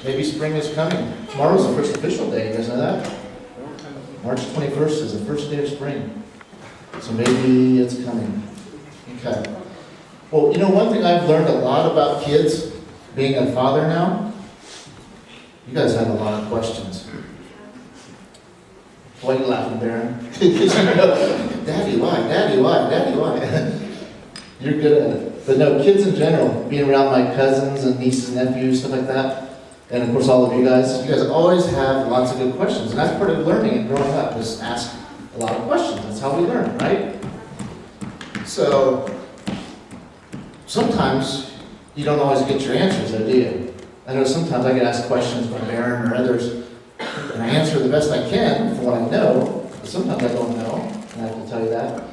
Maybe spring is coming. Tomorrow's the first official day, you guys know that? March 21st is the first day of spring. So maybe it's coming. Okay. Well, you know, one thing I've learned a lot about kids, being a father now, you guys have a lot of questions. Why are you laughing, Baron? Daddy, why? Daddy, why? Daddy, why? You're good at it. But no, kids in general, being around my cousins and nieces and nephews, stuff like that, and of course all of you guys always have lots of good questions. And that's part of learning and growing up, is ask a lot of questions. That's how we learn, right? So, sometimes you don't always get your answers, though, do you? I know sometimes I get asked questions by Baron or others, and I answer the best I can for what I know, but sometimes I don't know, and I have to tell you that.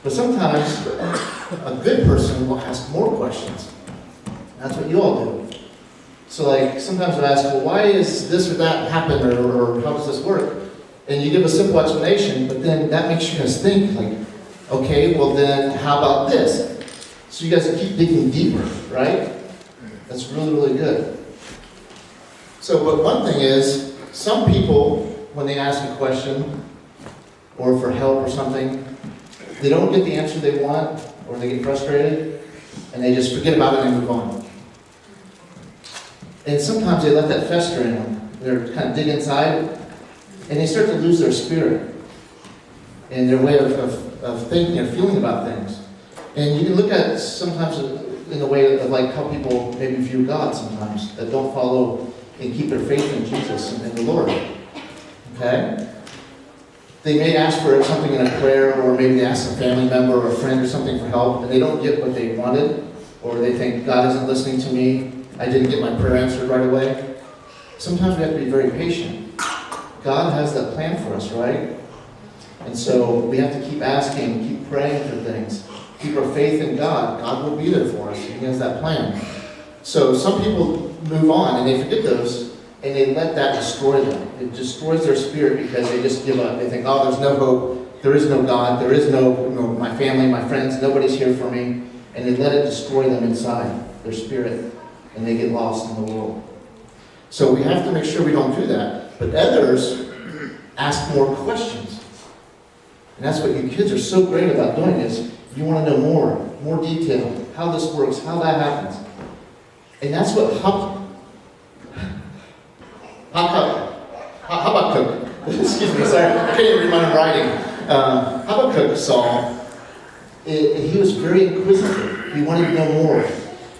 But sometimes a good person will ask more questions. That's what you all do. So like, sometimes I ask, well, why is this or that happen, or how does this work? And you give a simple explanation, but then that makes you guys think, like, okay, well then, how about this? So you guys keep digging deeper, right? That's really, really good. So, but one thing is, some people, when they ask a question, or for help or something, they don't get the answer they want, or they get frustrated, and they just forget about it and move on. And sometimes they let that fester in them. They're kind of dig inside, and they start to lose their spirit, and their way of thinking or feeling about things. And you can look at it sometimes in the way of like how people maybe view God sometimes, that don't follow and keep their faith in Jesus and the Lord. Okay? They may ask for something in a prayer, or maybe they ask a family member or a friend or something for help, and they don't get what they wanted, or they think, God isn't listening to me, I didn't get my prayer answered right away. Sometimes we have to be very patient. God has that plan for us, right? And so we have to keep asking, keep praying for things, keep our faith in God. God will be there for us. He has that plan. So some people move on and they forget those, and they let that destroy them. It destroys their spirit because they just give up. They think, oh, there's no hope. There is no God. There is no my family, my friends. Nobody's here for me. And they let it destroy them inside, their spirit, and they get lost in the world. So we have to make sure we don't do that. But others ask more questions. And that's what you kids are so great about doing, is you want to know more detail, how this works, how that happens. And that's what Habakkuk, excuse me, sorry, I can't even read my own writing. Habakkuk saw, he was very inquisitive. He wanted to know more.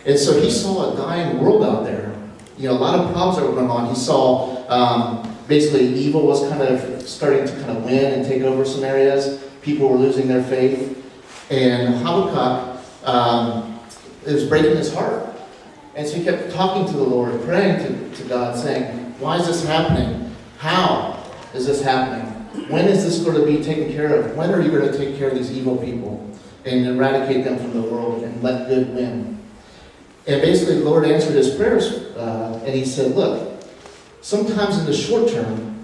And so he saw a dying world out there. You know, a lot of problems that were going on. He saw basically evil was kind of starting to kind of win and take over some areas. People were losing their faith. And Habakkuk, it was breaking his heart. And so he kept talking to the Lord, praying to God, saying, why is this happening? How is this happening? When is this going to be taken care of? When are you going to take care of these evil people and eradicate them from the world and let good win? And basically the Lord answered his prayers, and he said, look, sometimes in the short term,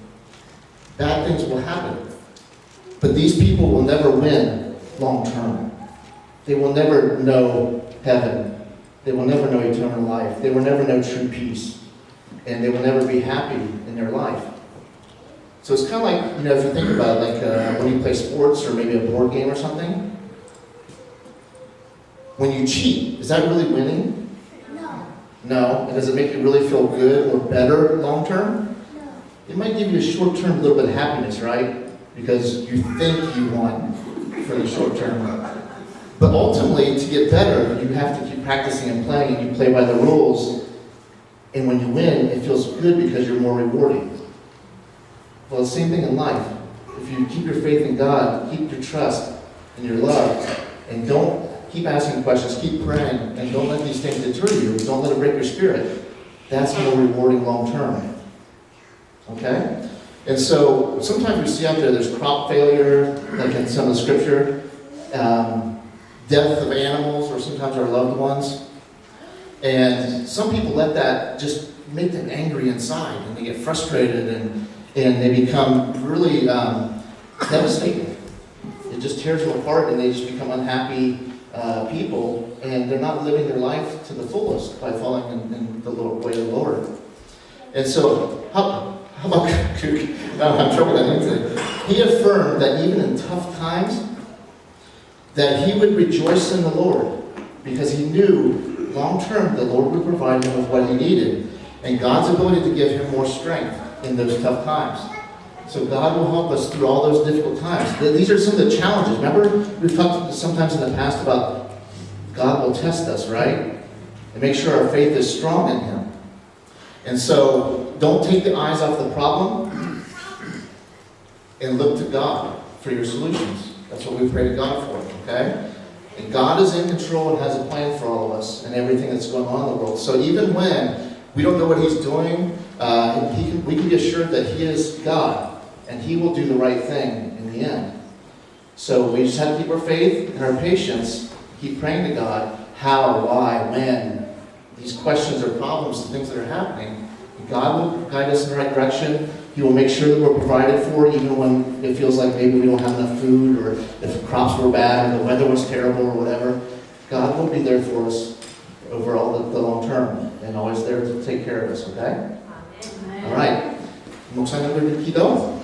bad things will happen. But these people will never win long term. They will never know heaven. They will never know eternal life. They will never know true peace. And they will never be happy in their life. So it's kind of like, if you think about it, like when you play sports or maybe a board game or something. When you cheat, is that really winning? No. No? And does it make you really feel good or better long term? No. It might give you a short term little bit of happiness, right? Because you think you won for the short term. But ultimately, to get better, you have to keep practicing and playing, and you play by the rules. And when you win, it feels good because you're more rewarding. Well, the same thing in life. If you keep your faith in God, keep your trust and your love, and don't keep asking questions, keep praying, and don't let these things deter you. Don't let it break your spirit. That's more rewarding long term. Okay? And so, sometimes we see out there's crop failure, like in some of the scripture, death of animals, or sometimes our loved ones. And some people let that just make them angry inside, and they get frustrated, and they become really devastated. It just tears them apart, and they just become unhappy people, and they're not living their life to the fullest by following in the way of the Lord. And so, how about I'm trouble with that name today. He affirmed that even in tough times, that he would rejoice in the Lord, because he knew long-term the Lord would provide him with what he needed, and God's ability to give him more strength in those tough times. So God will help us through all those difficult times. These are some of the challenges. Remember, we've talked sometimes in the past about God will test us, right? And make sure our faith is strong in him. And so, don't take the eyes off the problem and look to God for your solutions. That's what we pray to God for, okay? And God is in control and has a plan for all of us and everything that's going on in the world. So even when we don't know what he's doing, we can be assured that he is God, and he will do the right thing in the end. So we just have to keep our faith and our patience, keep praying to God, how, why, when, these questions or problems, the things that are happening. God will guide us in the right direction. He will make sure that we're provided for, even when it feels like maybe we don't have enough food, or if the crops were bad, or the weather was terrible, or whatever. God will be there for us over all the long term, and always there to take care of us, okay? Amen. All right. Muksan number 2.